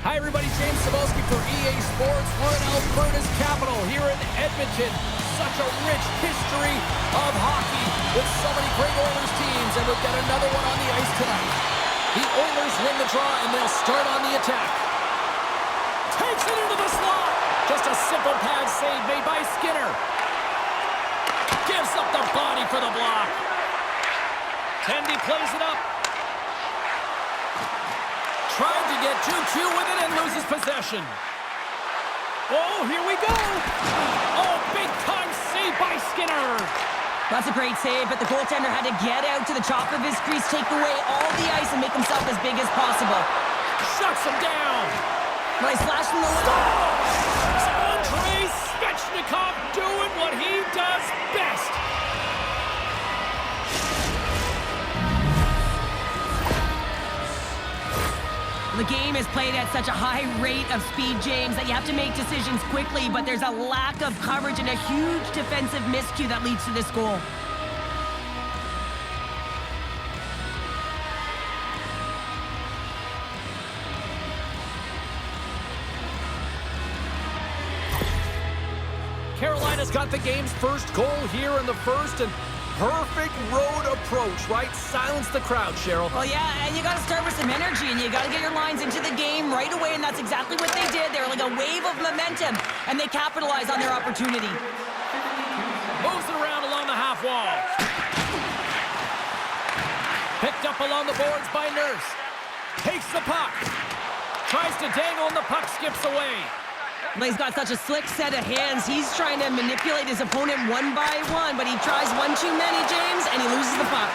Hi, everybody. James Cebulski for EA Sports. We're in Alberta's capital here in Edmonton. Such a rich history of hockey with so many great Oilers teams, and we've got another one on the ice tonight. The Oilers win the draw, and they'll start on the attack. Takes it into the slot. Just a simple pad save made by Skinner. Gives up the body for the block. Tendy plays it up. Trying to get 2-2 with it and loses possession. Oh, here we go. Oh, big-time save by Skinner. That's a great save, but the goaltender had to get out to the top of his crease, take away all the ice, and make himself as big as possible. Shuts him down. Nice slash from the left. Andrei Svechnikov doing what he does best. The game is played at such a high rate of speed, James, that you have to make decisions quickly, but there's a lack of coverage and a huge defensive miscue that leads to this goal. Carolina's got the game's first goal here in the first, and perfect road approach, right? Silence the crowd, Cheryl. Well, yeah, and you got to start with some energy, and you got to get your lines into the game right away, and that's exactly what they did. They were like a wave of momentum, and they capitalized on their opportunity. Moves it around along the half wall. Picked up along the boards by Nurse. Takes the puck. Tries to dangle, and the puck skips away. He's got such a slick set of hands. He's trying to manipulate his opponent one by one, but he tries one too many, James, and he loses the puck.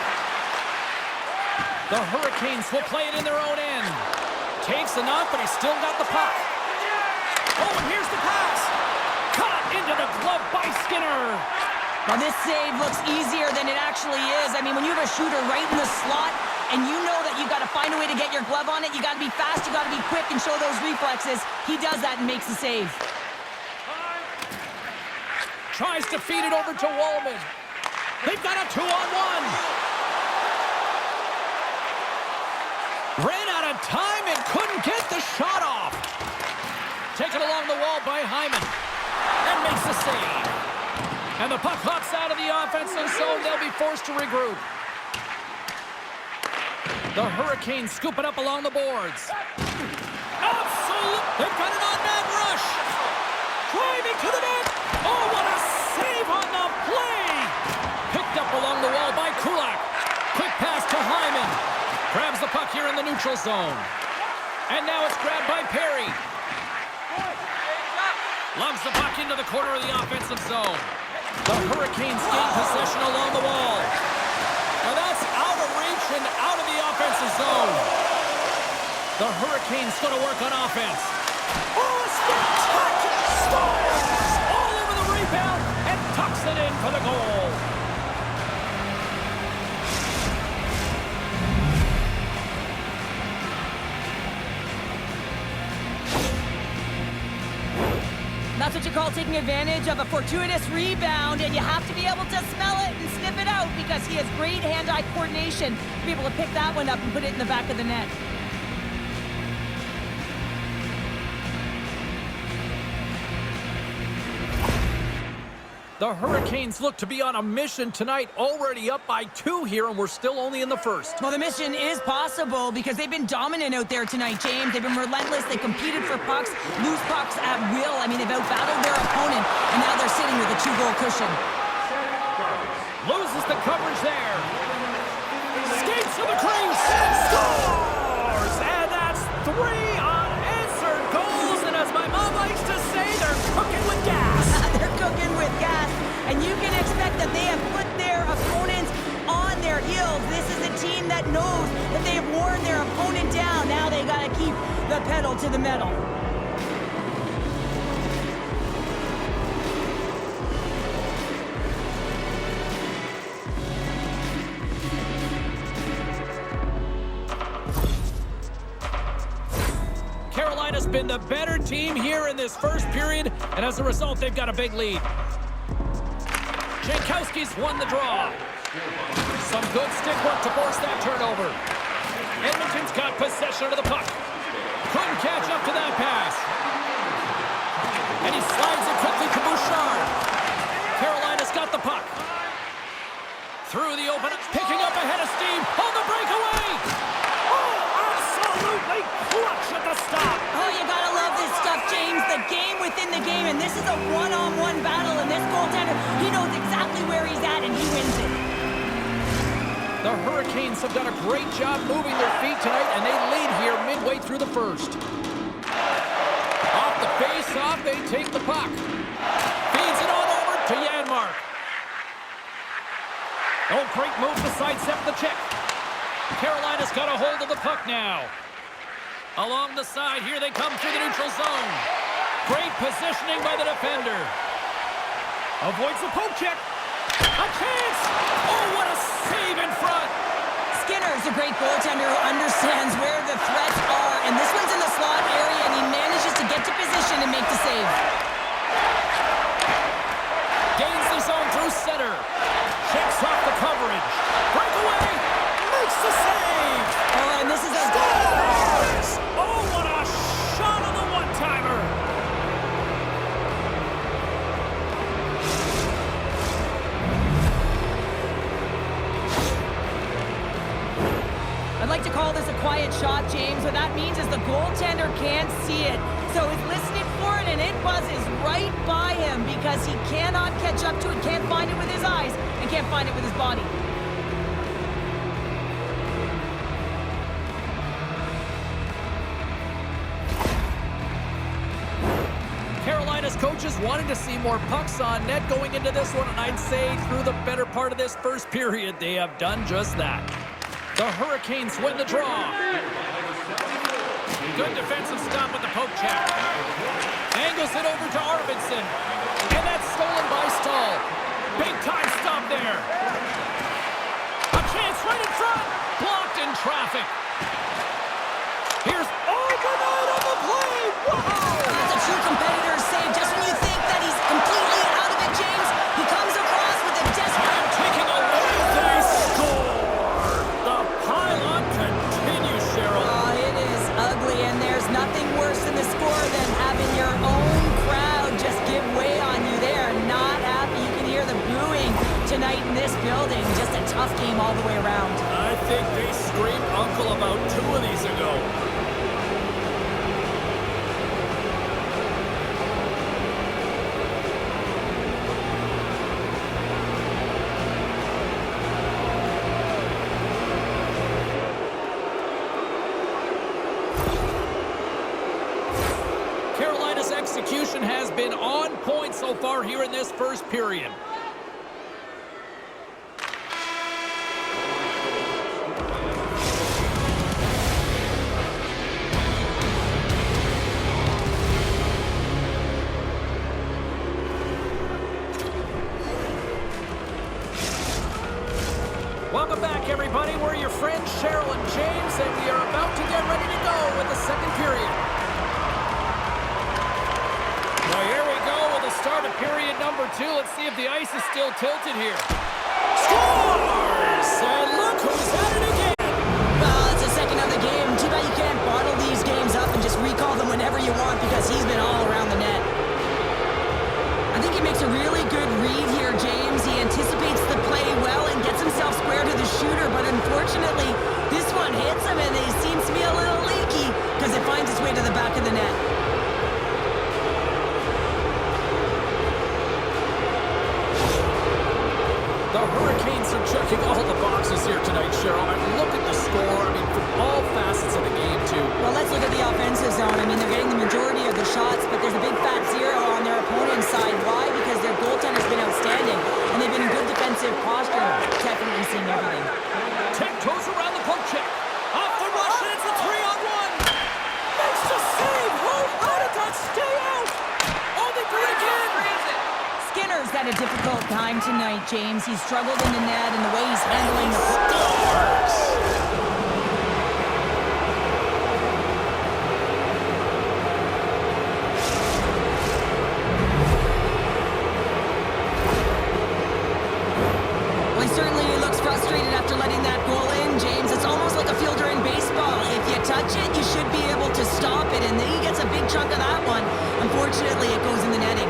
The Hurricanes will play it in their own end. Takes the knock, but he's still got the puck. Oh, and here's the pass. Caught into the glove by Skinner. Now, this save looks easier than it actually is. I mean, when you have a shooter right in the slot, and you know that you've got to find a way to get your glove on it, you got to be fast, you got to be quick, and show those reflexes. He does that and makes the save. Tries to feed it over to Wallman. They've got a 2-on-1. Ran out of time and couldn't get the shot off. Taken along the wall by Hyman. And makes the save. And the puck hops out of the offensive zone. They'll be forced to regroup. The Hurricanes scoop it up along the boards. Absolute! They've got an on-man rush. Driving to the net. Oh, what a save on the play! Picked up along the wall by Kulak. Quick pass to Hyman. Grabs the puck here in the neutral zone. And now it's grabbed by Perry. Lugs the puck into the corner of the offensive zone. The Hurricanes gain possession along the wall. Now that's out of reach and out of the offensive zone. The Hurricanes going to work on offense. Oh, spectacular! Scores! All over the rebound and tucks it in for the goal. That's what you call taking advantage of a fortuitous rebound, and you have to be able to smell it and sniff it out because he has great hand-eye coordination to be able to pick that one up and put it in the back of the net. The Hurricanes look to be on a mission tonight, already up by 2 here, and we're still only in the first. Well, the mission is possible because they've been dominant out there tonight, James. They've been relentless. They competed for pucks, lose pucks at will. I mean, they've outbattled their opponent, and now they're sitting with a 2-goal cushion. Loses the coverage there. Skates to the crease. Scores! And that's 3 unanswered goals, and as my mom likes to say, they're cooking with gas. They're cooking with gas, and you can expect that they have put their opponents on their heels. This is a team that knows that they have worn their opponent down. Now they got to keep the pedal to the metal. Carolina's been the better team here in this first period, and as a result, they've got a big lead. Jankowski's won the draw. Some good stick work to force that turnover. Edmonton's got possession of the puck. Couldn't catch up to that Through the open, picking up a head of steam on the breakaway. Oh, absolutely clutch at the stop. Oh, you gotta love this stuff, James. The game within the game, and this is a one-on-one battle, and this goaltender, he knows exactly where he's at, and he wins it. The Hurricanes have done a great job moving their feet tonight, and they lead here midway through the first. Off the face-off, they take the puck. Feeds it on over to Janmark. Oh, great move to sidestep the check. Carolina's got a hold of the puck now. Along the side, here they come through the neutral zone. Great positioning by the defender. Avoids the poke check. A chance! Oh, what a save in front! Skinner's a great goaltender who understands where the threats are, and this one's in the slot area, and he manages to get to position and make the save. Gains the zone through center. Checks off the coverage. Breakaway! Makes the save! Oh, and this is a... Scores! Oh, what a shot on the one-timer! I'd like to call this a quiet shot, James. What that means is the goaltender can't see it. So he's listening for it, and it buzzes right by him because he cannot catch up to it, can't find it with his eyes, and can't find it with his body. Carolina's coaches wanted to see more pucks on net going into this one, and I'd say through the better part of this first period, they have done just that. The Hurricanes win the draw. Good defensive stop with the poke check. Angles it over to Arvidsson. And that's stolen by Stahl. Big time stop there. A chance right in front. Blocked in traffic. Here's overnight on the play. Wow! That's a true competitor's save. Just when you think that he's completely out of it, James, he comes across with a desperate... Taking a lead, they score. The pylon continues, Cheryl. Oh, it is ugly, and there's nothing worse in the score than having your own crowd just give way on you. They are not happy. You can hear the booing tonight in this building. Just a tough game all the way around. I think they screamed uncle about 2 of these ago. Carolina's execution has been on point so far here in this first period. Welcome back, everybody. We're your friends, Cheryl and James, and we are about to get ready to go with the second period. Well, here we go with the start of period number 2. Let's see if the ice is still tilted here. Scores! And look who's at it again! Well, it's the second of the game. Too bad you can't bottle these games up and just recall them whenever you want because he's been all around the net. I think he makes a really good read here, James. He anticipates the play well and gets himself square to the shooter, but unfortunately, this one hits him and he seems to be a little leaky because it finds its way to the back of the net. The Hurricanes are checking all the boxes here tonight, Cheryl. I mean, look at the score. I mean, from all facets of the game, too. Well, let's look at the offensive zone. I mean, they're getting the majority of the shots, but there's a big fat 0 on their opponent's side. Why? Because their goaltender's been outstanding, and they've been in good defensive posture. Definitely seeing everything. Tiptoes around the poke check. Off the rush, and it's a 3-on-1. Makes the save. How did that stay out? Only three again. Skinner's had a difficult time tonight, James. He's struggled in the net and the way he's handling the Scores! Well, he certainly looks frustrated after letting that goal in, James. It's almost like a fielder in baseball. If you touch it, you should be able to stop it, and then he gets a big chunk of that one. Unfortunately, it goes in the netting.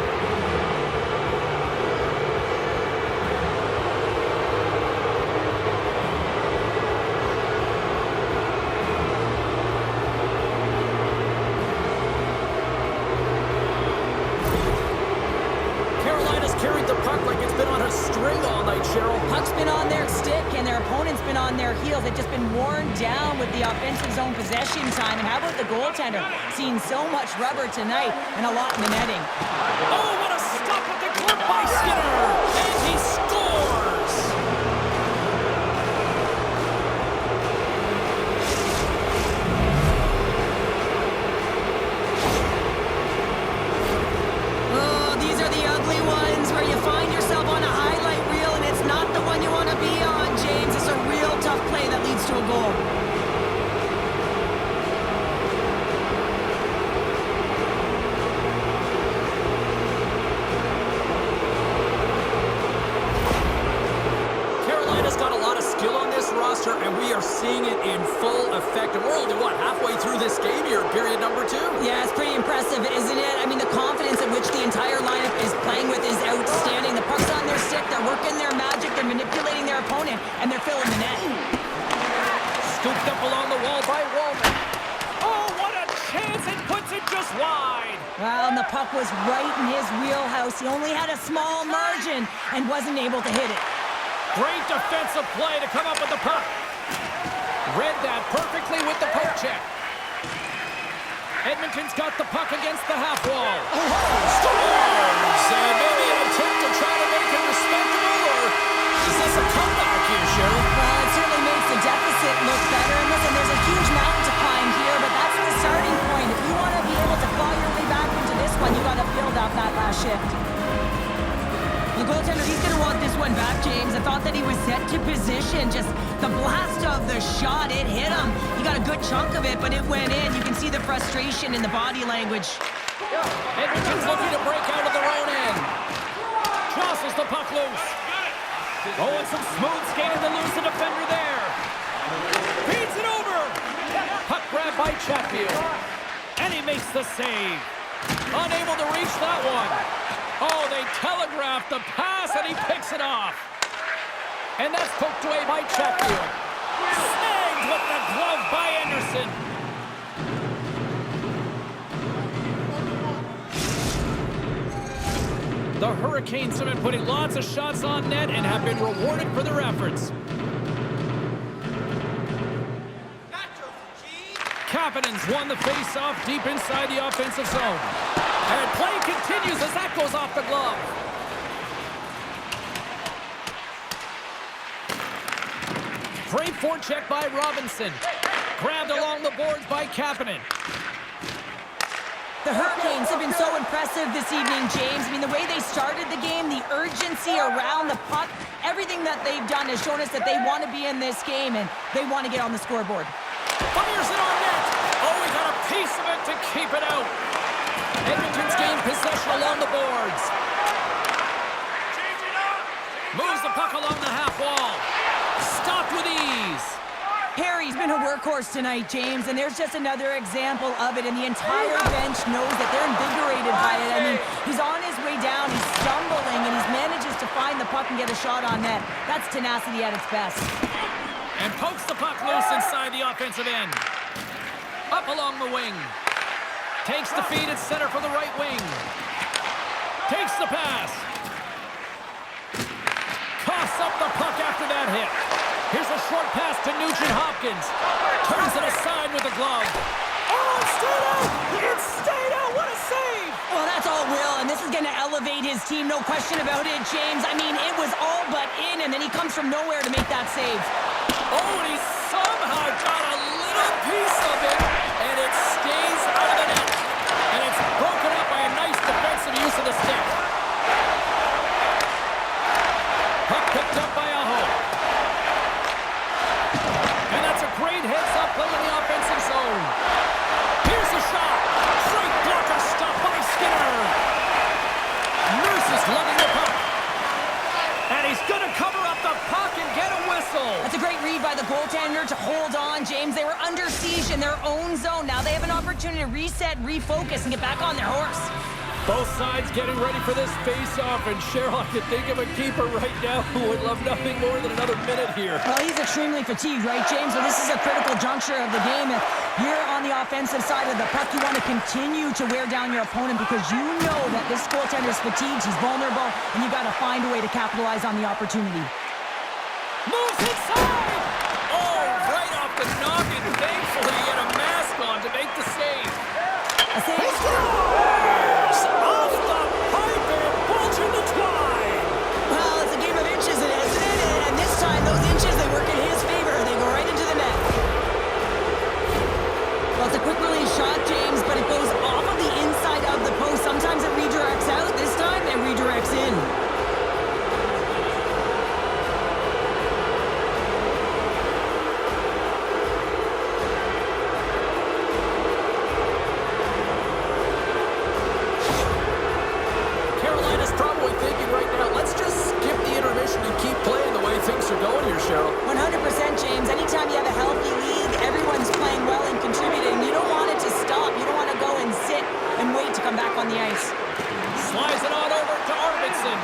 Cheryl. Puck's been on their stick, and their opponent's been on their heels. They've just been worn down with the offensive zone possession time. And how about the goaltender? Seeing so much rubber tonight and a lot in the netting. Oh, what a stop with the glove by Skinner! And he scores! Oh, these are the ugly ones where you find yourself on a highlight reel and it's not the one you want to be on, James. It's a real tough play that leads to a goal. Carolina's got a lot of skill on this roster, and we are seeing it in full effect. And we're only, what, halfway through this game here, period number 2? Yeah, it's pretty impressive, isn't it? I mean, the confidence in which the entire lineup is playing with is outstanding. The puck's on their stick, they're working their magic, they're manipulating their opponent, and they're filling the net. Scooped up along the wall by Wallman. Oh, what a chance! It puts it just wide. Well, and the puck was right in his wheelhouse. He only had a small margin and wasn't able to hit it. Great defensive play to come up with the puck. Read that perfectly with the poke check. Edmonton's got the puck against the half wall. Scores! And maybe an attempt to try to make it respectable, or is this a comeback here, Cheryl? Well, it certainly makes the deficit look better. And listen, there's a huge mountain to climb here, but that's the starting point. If you want to be able to claw your way back into this one, you got to build up that last shift. The goaltender, he's going to want this one back, James. I thought that he was set to position. Just the blast of the shot, it hit him. He got a good chunk of it, but it went in. You can see the frustration in the body language. Edmonton's looking to break out of their own end. Jostles the puck loose. Oh, and some smooth skating to lose the defender there. Beats it over. Puck grab by Chatfield. And he makes the save. Unable to reach that one. Oh, they telegraphed the pass, and he picks it off. And that's poked away by Chatfield. Snagged with the glove by Anderson. The Hurricanes have been putting lots of shots on net and have been rewarded for their efforts. Kapanen's won the face-off deep inside the offensive zone. And play continues as that goes off the glove. Great forecheck by Robinson. Grabbed along the boards by Kapanen. The Hurricanes have been so impressive this evening, James. I mean, the way they started the game, the urgency around the puck, everything that they've done has shown us that they want to be in this game and they want to get on the scoreboard. Fires it on net. Oh, we got a piece of it to keep it out. Edmonton's gained possession along the boards. Moves the puck along the half wall. Stopped with ease. Harry's been a workhorse tonight, James, and there's just another example of it, and the entire bench knows that they're invigorated by it. I mean, he's on his way down, he's stumbling, and he manages to find the puck and get a shot on net. That's tenacity at its best. And pokes the puck loose inside the offensive end. Up along the wing. Takes the feed at center for the right wing. Takes the pass. Coughs up the puck after that hit. Here's a short pass to Nugent-Hopkins. Turns it aside with the glove. Oh, it stayed out! It stayed out! What a save! Well, that's all Will, and this is going to elevate his team, no question about it, James. I mean, it was all but in, and then he comes from nowhere to make that save. Oh, and he somehow got a little piece of it, and it stays out of the net. And it's broken up by a nice defensive use of the stick. Puck picked up by Aho. And that's a great heads-up play in the offensive zone. Here's the shot. Great blocker stop by Skinner. Nurse is lugging the puck. And he's going to cover up the puck and get a whistle. That's a great read by the goaltender to hold on, James. They were under siege in their own zone. Now they have an opportunity to reset, refocus, and get back on their horse. Both sides getting ready for this face-off, and Cheryl, I can think of a keeper right now who would love nothing more than another minute here. Well, he's extremely fatigued, right, James? So this is a critical juncture of the game. If you're on the offensive side of the puck, you want to continue to wear down your opponent because you know that this goaltender's fatigued, he's vulnerable, and you got to find a way to capitalize on the opportunity. Moves inside! Oh, right off the noggin. Thankfully, he had a mask on to make the save. A save. Off the pipe and bulging the twine. Well, it's a game of inches, isn't it? And this time, those inches, they work in his favor. They go right into the net. Well, it's a quick release shot, James, but it goes off of the inside of the post. Sometimes it redirects out. This time, it redirects in. Going here, Cheryl. 100%, James. Anytime you have a healthy league, everyone's playing well and contributing. You don't want it to stop. You don't want to go and sit and wait to come back on the ice. Slides it on over to Arvidsson.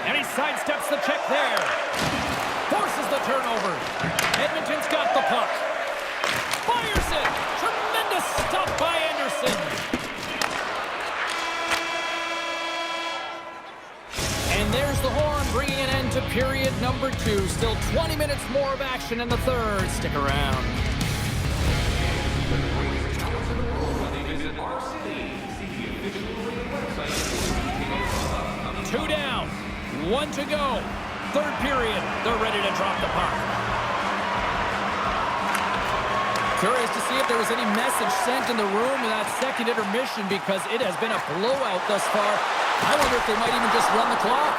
And he sidesteps the check there. Forces the turnover. Edmonton's got the puck. Fires it. Tremendous stop by Anderson. And there's the horn, bringing an end to period number 2. Still 20 minutes more of action in the third. Stick around. Two down, 1 to go. Third period, they're ready to drop the puck. Curious to see if there was any message sent in the room in that second intermission because it has been a blowout thus far. I wonder if they might even just run the clock.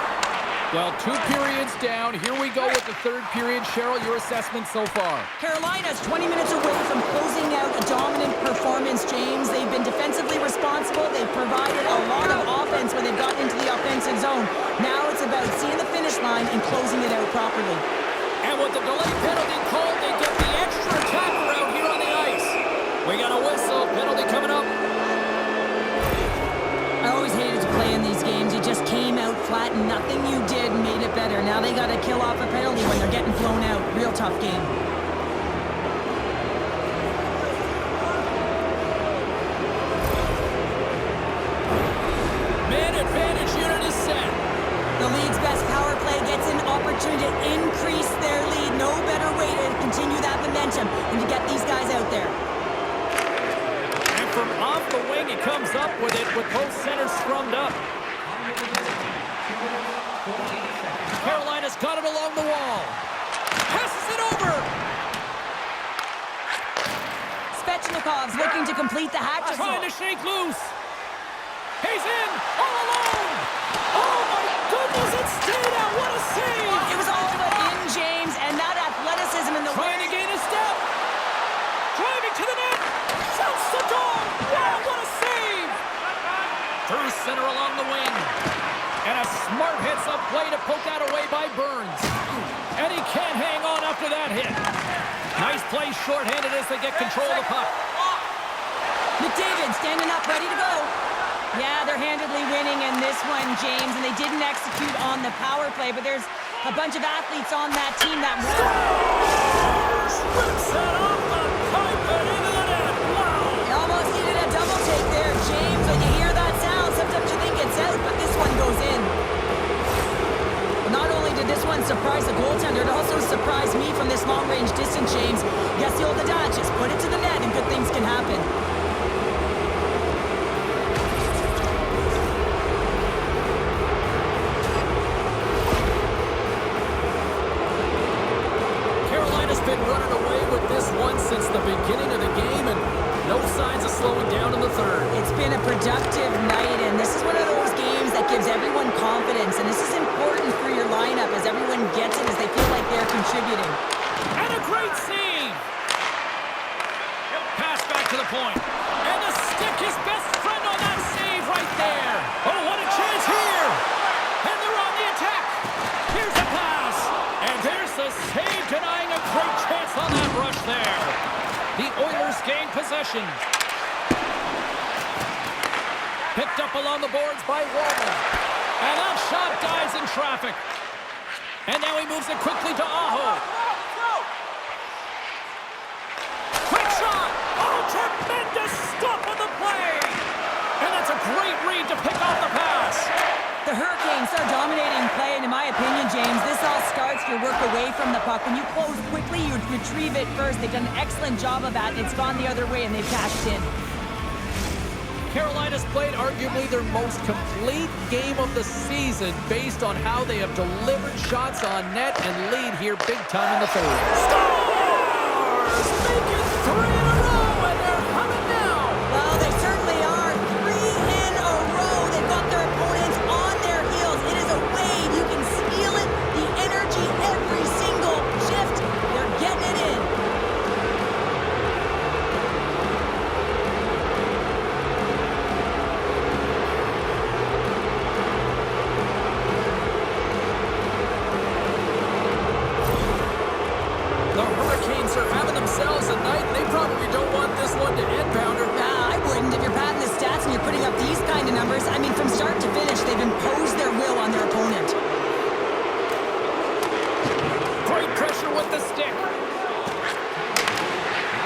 Well, 2 periods down. Here we go with the third period. Cheryl, your assessment so far? Carolina's 20 minutes away from closing out a dominant performance, James. They've been defensively responsible. They've provided a lot of offense when they've gotten into the offensive zone. Now it's about seeing the finish line and closing it out properly. And with the delayed penalty called, they get the extra attacker out here on the ice. We got a whistle. Penalty coming up. I always hated to play in these games. You just came out flat and nothing you did made it better. Now they got to kill off a penalty when they're getting flown out. Real tough game. Man advantage unit is set. The league's best power play gets an opportunity to increase their lead. No better way to continue that momentum than to get these guys out there. From off the wing, he comes up with it with both centers scrummed up. Carolina's got it along the wall. Passes it over. Svechnikov's looking to complete the hat trick. Trying to shake loose. He's in, all alone. Oh my goodness, it stayed out. What a save. It was all but in, James, and that athleticism in the trying to gain a step. Driving to the net. Shouts the dog. Wow, what a save. Through center along the wing. And a smart hits-up play to poke that away by Burns. And he can't hang on after that hit. Nice play shorthanded as they get control of the puck. McDavid standing up, ready to go. Yeah, they're handedly winning in this one, James, and they didn't execute on the power play, but there's a bunch of athletes on that team that rips it off the pipe and into the net. Wow! They almost needed a double take there, James. When you hear that sound, sometimes you think it's out, but this one goes in. Not only did this one surprise the goaltender, it also surprised me from this long-range distance, James. Yes, the old adage, just put it to the net and good things can happen. Been running away with this one since the beginning of the game, and no signs of slowing down in the third. It's been a productive night, and this is one of those games that gives everyone confidence, and this is important for your lineup as everyone gets it, as they feel like they're contributing. And a great save! Pass back to the point. And the stick, his best friend on that save right there. Oh, what a chance here! And they're on the attack. Here's the pass. And there's the save, denying a great chance on that rush there. The Oilers gain possession. Picked up along the boards by Wallman. And that shot dies in traffic. And now he moves it quickly to Aho. Quick shot! Oh, tremendous stop on the play! And that's a great read to pick off the pass. The Hurricanes are dominating play, and in my opinion, James, this all starts your work away from the puck. When you close quickly, you retrieve it first. They've done an excellent job of that, and it's gone the other way, and they've cashed in. Carolina's played arguably their most complete game of the season based on how they have delivered shots on net and lead here big time in the third. Stars! Make it 3 in a row, and they're coming now! Well, they certainly are. 3 in a row. They've got their opponents on their heels. It is a wave. You can feel it. The energy every single shift. They're getting it in. The Hurricanes are having themselves a night, and they probably don't want this one to end, Pounder. I wouldn't if you're padding the stats and you're putting up these kind of numbers. I mean, from start to finish, they've imposed their will on their opponent. Great pressure with the stick.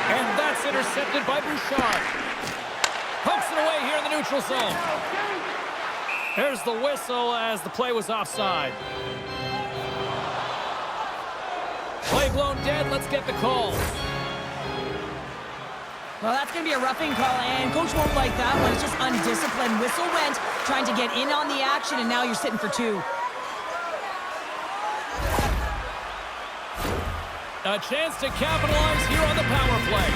And that's intercepted by Bouchard. Pokes it away here in the neutral zone. There's the whistle as the play was offside. Play blown dead. Let's get the call. Well, that's going to be a roughing call, and Coach won't like that one. It's just undisciplined. Whistle went, trying to get in on the action, and now you're sitting for 2. A chance to capitalize here on the power play.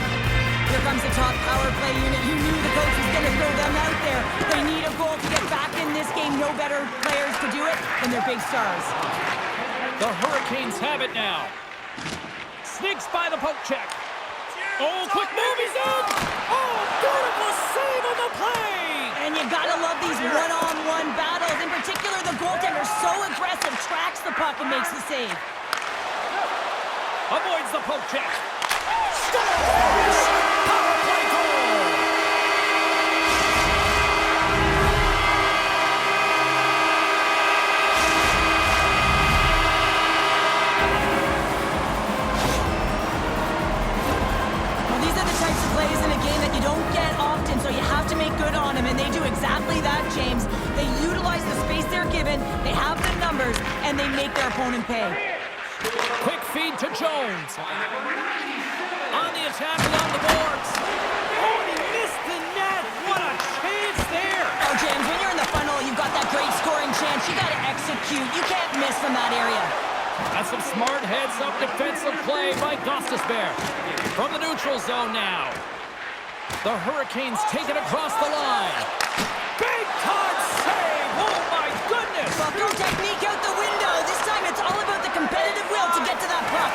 Here comes the top power play unit. You knew the coach was going to throw them out there. They need a goal to get back in this game. No better players to do it than their big stars. The Hurricanes have it now. Sneaks by the poke check. Oh, quick move, he's in! Oh, beautiful save on the play! And you gotta love these one-on-one battles. In particular, the goaltender so aggressive, tracks the puck and makes the save. Avoids the poke check. Scores! Power play goal! Well, these are the types of plays in a game that you don't get often, so you have to make good on them, and they do exactly that, James. They utilize the space they're given, they have the numbers, and they make their opponent pay. Quick feed to Jones. On the attack along the boards. Oh, he missed the net. What a chance there. Oh, James, when you're in the funnel, you've got that great scoring chance. You got to execute. You can't miss from that area. That's some smart heads-up defensive play by Gostisbehere. From the neutral zone now. The Hurricanes take it across the line. Big time save. Oh, my goodness. Well, throw technique out the window. This time it's all about the competitive will to get to that puck.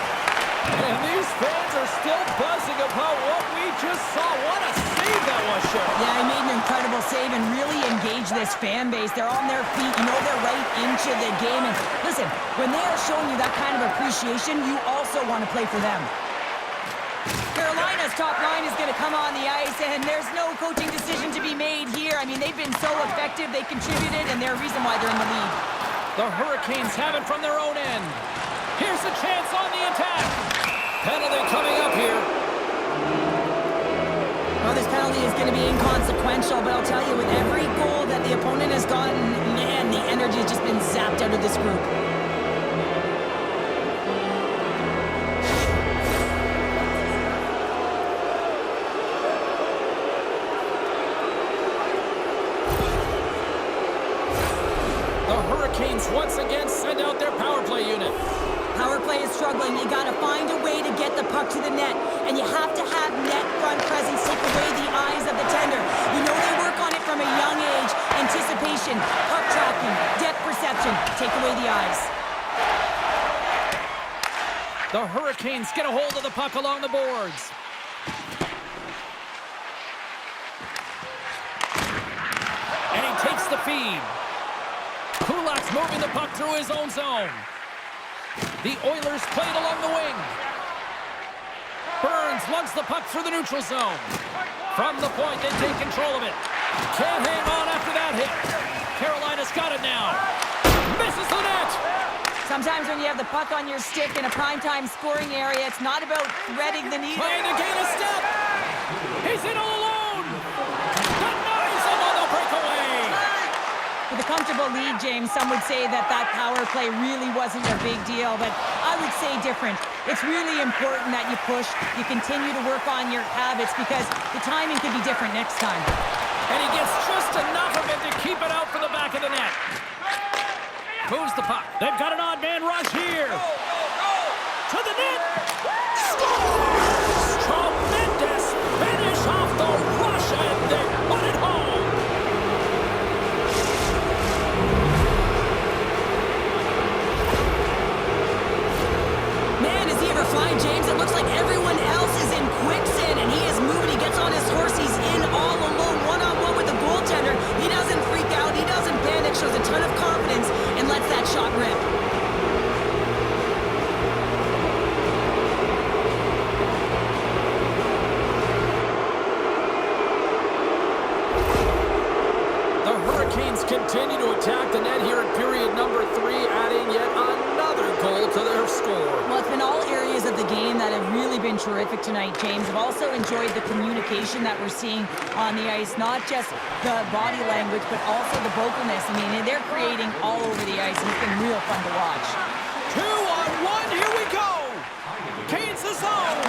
And these fans are still buzzing about what we just saw. What a save that was, Sheriff. Yeah, he made an incredible save and really engaged this fan base. They're on their feet. You know they're right into the game. And listen, when they are showing you that kind of appreciation, you also want to play for them. Carolina's top line is going to come on the ice, and there's no coaching decision to be made here. I mean, they've been so effective. They contributed, and they're a reason why they're in the lead. The Hurricanes have it from their own end. Here's a chance on the attack. Penalty coming up here. Well, this penalty is going to be inconsequential, but I'll tell you, with every goal that the opponent has gotten, man, the energy has just been zapped out of this group. The Hurricanes once again send out their power play unit. Power play is struggling. You got to find a way to get the puck to the net, and you have to have net front presence take away the eyes of the tender. You know they work on it from a young age. Anticipation, puck tracking, depth perception. Take away the eyes. The Hurricanes get a hold of the puck along the boards. And he takes the feed. Kulak's moving the puck through his own zone. The Oilers play it along the wing. Burns lugs the puck through the neutral zone. From the point, they take control of it. Can't hang on after that hit. Carolina's got it now. Misses the net. Sometimes when you have the puck on your stick in a primetime scoring area, it's not about threading the needle. Trying to gain a step. He's in all alone. Denies him on the breakaway. With a comfortable lead, James, some would say that power play really wasn't a big deal, but I would say different. It's really important that you push, you continue to work on your habits because the timing could be different next time. And he gets just enough of it to keep it out for the back of the net. Moves the puck. They've got an odd man rush here. To the net. Scores! Tremendous finish off the rush, and they put it home. Man, is he ever flying, James? It looks like everyone else is in quicksand, and he is moving. He gets on his horse. He's in all alone, one-on-one with the goaltender. He doesn't freak out. He doesn't panic. Shows a ton of confidence and lets that shot rip. The Hurricanes continue to attack the net here in period number 3, adding yet another goal to their score. Well, it's been all areas of the game that have really been terrific tonight, James. I've also enjoyed the communication that we're seeing on the ice, not just the body language, but also the vocalness. I mean, they're creating all over the ice, and it's been real fun to watch. 2-on-1, here we go. Canes the zone.